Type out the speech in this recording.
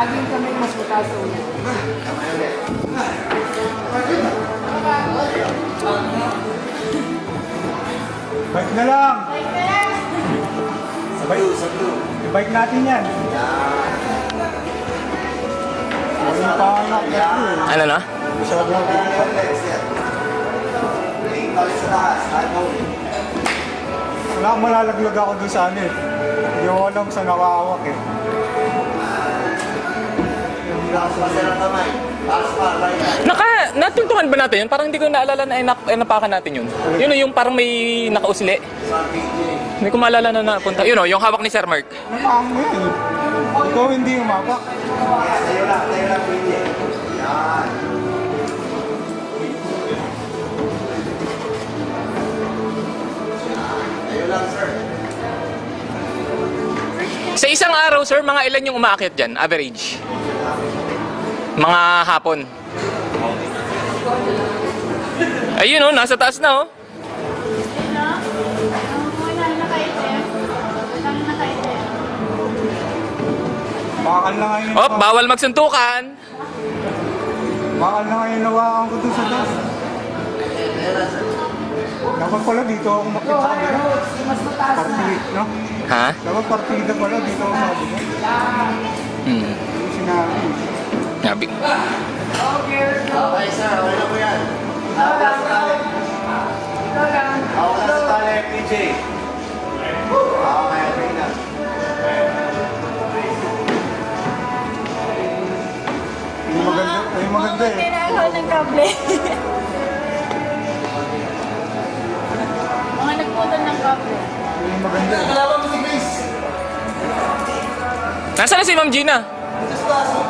Laging kami mas mataas sa ulit. Bike na lang! Sabay, i-bike natin yan. Walang panganak na ito eh. Ano na? Masyado na wala, malalaglag ako doon sa ano eh. Hindi ko alam sa nakawak eh. Natuntungan ba natin yun? Parang hindi ko naalala na napakan natin yun. Yun o, yung parang may nakausli. Hindi ko maalala na napunta. Yun o, yung hawak ni Sir Mark. Napakang mo yun eh. Ikaw hindi umapak. Tayo lang, pwede. Yan. Tayo lang, sir. Sa isang araw, sir, mga ilan yung umaakyat dyan? Average? Mga hapon. Ayun o, nasa taas na o. Bakal na ngayon. Oh, bawal magsuntukan. Bakal na ngayon nawakan ko doon sa taas. Dapat pala dito ako makita sa kanila. Mas mataas na. Partilit, no? Ha? Dapat partida pala dito ako sabi mo. Hmm. Yung sinabi. Sabi. Okay, sir. Okay na po yan. Wala sa tali, PJ. Okay na. Yung maganda eh. Tinahal ng kable. Mga nagputol ng kable. Yung maganda eh. Kalaban mo si Grace. Nasaan na si Ma'am Gina? Just pass.